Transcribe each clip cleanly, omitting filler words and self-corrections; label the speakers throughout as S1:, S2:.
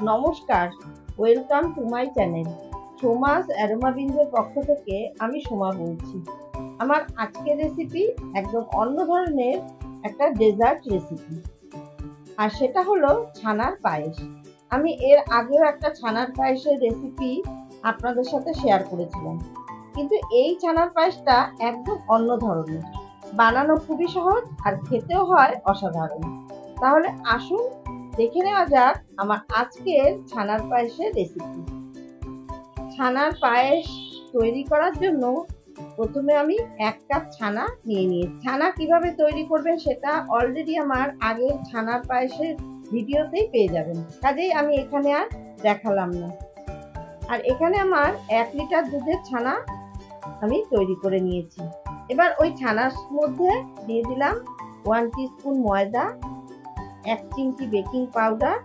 S1: নমস্কার, welcome to my channel. সোমাস অ্যারোমাবিন্দের পক্ষ থেকে আমি সোমা বলছি। আমার আজকের রেসিপি একদম অন্য ধরনের একটা ডেজার্ট রেসিপি, আর সেটা হলো ছানার পায়েস। আমি এর আগেও একটা ছানার পায়েসের রেসিপি আপনাদের সাথে শেয়ার করেছিলাম, কিন্তু এই ছানার পায়েসটা একদম অন্য ধরনের, বানানো খুবই সহজ আর খেতেও হয় অসাধারণ। তাহলে আসুন দেখে নেওয়া যাক আমার আজকের ছানার পায়েসের রেসিপি। ছানার পায়েস তৈরি করার জন্য প্রথমে আমি 1 কাপ ছানা নিয়ে নিয়েছি। ছানা কিভাবে তৈরি করবেন সেটা অলরেডি আমার আগের ছানার পায়েসের ভিডিওতেই পেয়ে যাবেন, কাজেই আমি এখানে আর দেখালাম না। আর এখানে আমার 1 লিটার দুধের ছানা আমি তৈরি করে নিয়েছি। এবার ওই ছানার মধ্যে দিয়ে দিলাম 1 টিস্পুন ময়দা, 1 চিমটি বেকিং পাউডার,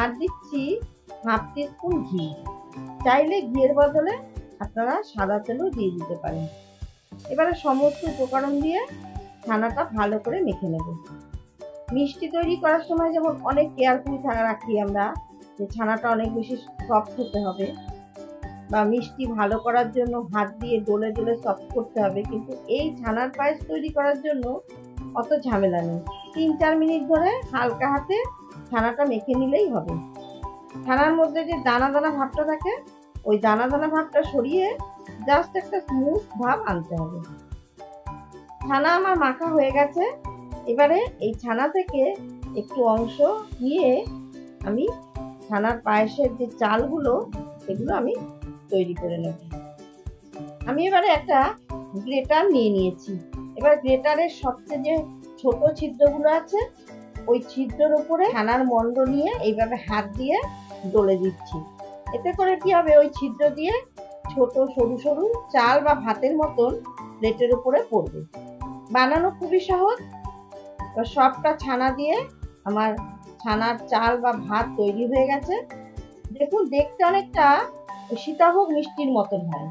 S1: আর দিচ্ছি হাফ টিস্পুন ঘি। চাইলে ঘিয়ের বদলে আপনারা সাদা তেলও দিয়ে দিতে পারেন। এবারে সমস্ত উপকরণ দিয়ে ছানাটা ভালো করে মেখে নেব। মিষ্টি তৈরি করার সময় যেমন অনেক কেয়ারফুল রাখি আমরা, যে ছানাটা অনেক বেশি সফট হতে হবে, বা মিষ্টি ভালো করার জন্য হাত দিয়ে ডলে ডলে সফট করতে হবে, কিন্তু এই ছানার পায়েস তৈরি করার জন্য অত ঝামেলা নেই। 3-4 মিনিট ধরে হালকা হাতে ছানাটা মেখে নিলেই হবে। ছানার মধ্যে যে দানা দানা ভাবটা থাকে, ওই দানা দানা ভাবটা সরিয়ে জাস্ট একটা স্মুথ ভাব আনতে হবে। ছানা আমার মাখা হয়ে গেছে। এবারে এই ছানা থেকে একটু অংশ নিয়ে আমি ছানার পায়েসের যে চালগুলো, এগুলো আমি তৈরি করে নেব। আমি এবারে একটা গ্রেটার নিয়ে নিয়েছি। এবার গ্রেটারের সবচেয়ে যে ছোট ছিদ্রগুলো আছে, ওই ছিদ্রের উপরে ছানার মণ্ড নিয়ে এইভাবে হাত দিয়ে ডলে দিচ্ছি। এতে করে কি হবে, ওই ছিদ্র দিয়ে ছোট সরু সরু চাল বা ভাতের মতন প্লেটের উপরে পড়বে। বানানো খুবই সহজ। সবটা ছানা দিয়ে আমার ছানার চাল বা ভাত তৈরি হয়ে গেছে। দেখুন, দেখতে অনেকটা সীতাভোগ মিষ্টির মতন হয়।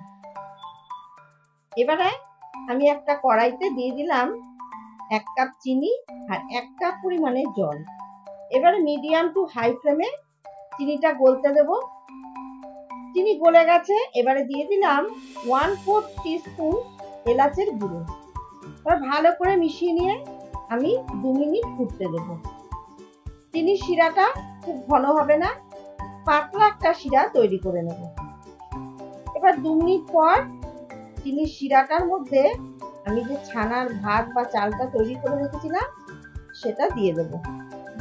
S1: এবারে আমি একটা কড়াইতে দিয়ে দিলাম 1 কাপ চিনি আর 1 কাপ পরিমাণে জল। এবারে মিডিয়াম টু হাই ফ্লেমে চিনিটা গলতে দেব। চিনি গলে গেছে। এবারে দিয়ে দিলাম 1/4 টিস্পুন এলাচের গুঁড়ো। এবার ভালো করে মিশিয়ে নিয়ে আমি 2 মিনিট ফুটতে দেব। চিনির শিরাটা খুব ঘন হবে না, পাতলা একটা শিরা তৈরি করে নেব। এবার 2 মিনিট পর চিনির শিরাটার মধ্যে আমি যে ছানার ভাত বা চালটা তৈরি করে রেখেছিলাম সেটা দিয়ে দেব।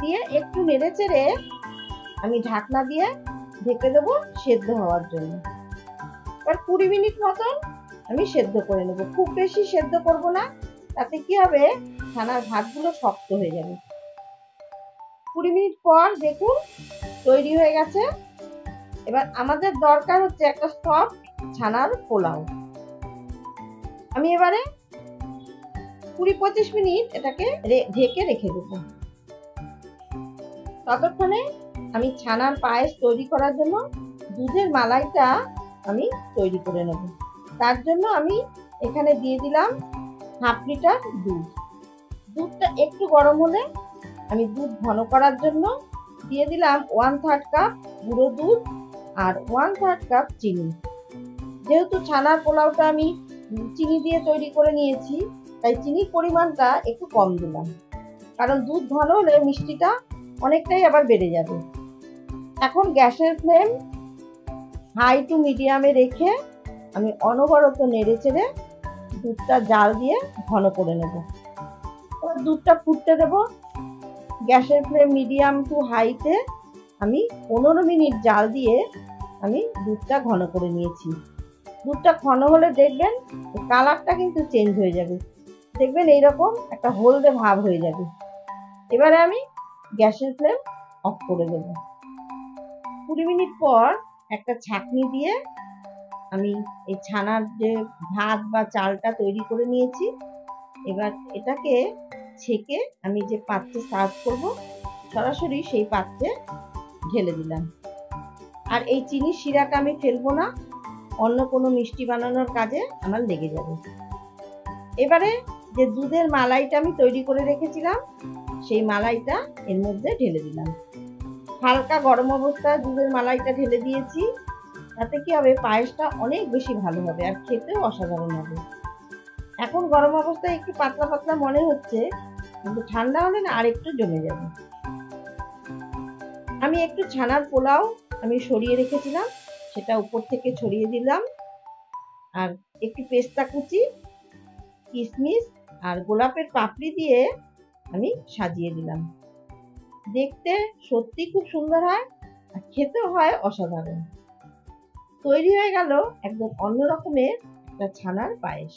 S1: দিয়ে একটু নেড়ে চেড়ে আমি ঢাকনা দিয়ে ঢেকে দেবো সেদ্ধ হওয়ার জন্য। এবার 20 মিনিট মতন আমি সেদ্ধ করে নেব। খুব বেশি সেদ্ধ করব না, তাতে কি হবে, ছানার ভাতগুলো শক্ত হয়ে যাবে। 20 মিনিট পর দেখুন তৈরি হয়ে গেছে। এবার আমাদের দরকার হচ্ছে একটা সফট ছানার পোলাও। আমি এবারে 20-25 মিনিট এটাকে ঢেকে রেখে দেবো। ততক্ষণে আমি ছানার পায়েস তৈরি করার জন্য দুধের মালাইটা আমি তৈরি করে নেব। তার জন্য আমি এখানে দিয়ে দিলাম হাফ লিটার দুধ। দুধটা একটু গরম হলে আমি দুধ ঘন করার জন্য দিয়ে দিলাম 1/3 কাপ গুঁড়ো দুধ আর 1/3 কাপ চিনি। যেহেতু ছানার পোলাওটা আমি চিনি দিয়ে তৈরি করে নিয়েছি, তাই চিনির পরিমাণটা একটু কম দিলাম, কারণ দুধ ঘন হলে মিষ্টিটা অনেকটাই আবার বেড়ে যাবে। এখন গ্যাসের ফ্লেম হাই টু মিডিয়ামে রেখে আমি অনবরত নেড়ে চেড়ে দুধটা জাল দিয়ে ঘন করে নেব। এবার দুধটা ফুটতে দেব। গ্যাসের ফ্লেম মিডিয়াম টু হাইতে আমি 15 মিনিট জাল দিয়ে আমি দুধটা ঘন করে নিয়েছি। দুধটা ঘন হলে দেখবেন কালারটা কিন্তু চেঞ্জ হয়ে যাবে, দেখবেন এইরকম একটা হলদে ভাব হয়ে যাবে। এবারে আমি গ্যাসের ফ্লেম অফ করে দেব। 20 মিনিট পর একটা ছাঁকনি দিয়ে আমি এই ছানার যে ভাত বা চালটা তৈরি করে নিয়েছি, এবার এটাকে ছেঁকে আমি যে পাত্রে সার্ভ করব, সরাসরি সেই পাত্রে ঢেলে দিলাম। আর এই চিনির শিরাটা আমি ফেলবো না, অন্য কোনো মিষ্টি বানানোর কাজে আমার লেগে যাবে। এবারে যে দুধের মালাইটা আমি তৈরি করে রেখেছিলাম, সেই মালাইটা এর মধ্যে ঢেলে দিলাম। হালকা গরম অবস্থায় দুধের মালাইটা ঢেলে দিয়েছি। তাতে কি হবে, পায়েসটা অনেক বেশি ভালো হবে আর খেতেও অসাধারণ হবে। এখন গরম অবস্থায় একটু পাতলা পাতলা মনে হচ্ছে, কিন্তু ঠান্ডা হলে না আরেকটু জমে যাবে। আমি একটু ছানার পোলাও সরিয়ে রেখেছিলাম, সেটা উপর থেকে ছড়িয়ে দিলাম। আর একটু পেস্তা কুচি, কিশমিশ আর গোলাপের পাপড়ি দিয়ে আমি সাজিয়ে দিলাম। দেখতে সত্যি খুব সুন্দর হয় আর খেতেও হয় অসাধারণ। তৈরি হয়ে গেল একদম অন্য রকমের একটা ছানার পায়েস।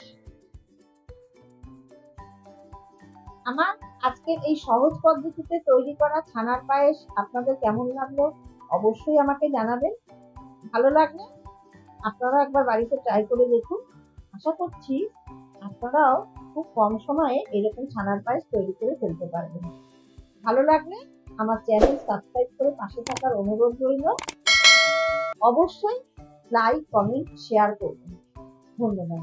S1: আমার আজকের এই সহজ পদ্ধতিতে তৈরি করা ছানার পায়েস আপনাদের কেমন লাগলো অবশ্যই আমাকে জানাবেন। ভালো লাগলে আপনারা একবার বাড়িতে ট্রাই করে দেখুন। আশা করছি আপনারাও খুব কম সময়ে এরকম ছানার পায়েস তৈরি করে ফেলতে পারবেন। ভালো লাগলে আমার চ্যানেল সাবস্ক্রাইব করে পাশে থাকার অনুরোধ রইল। অবশ্যই লাইক, কমেন্ট, শেয়ার করবেন। ধন্যবাদ।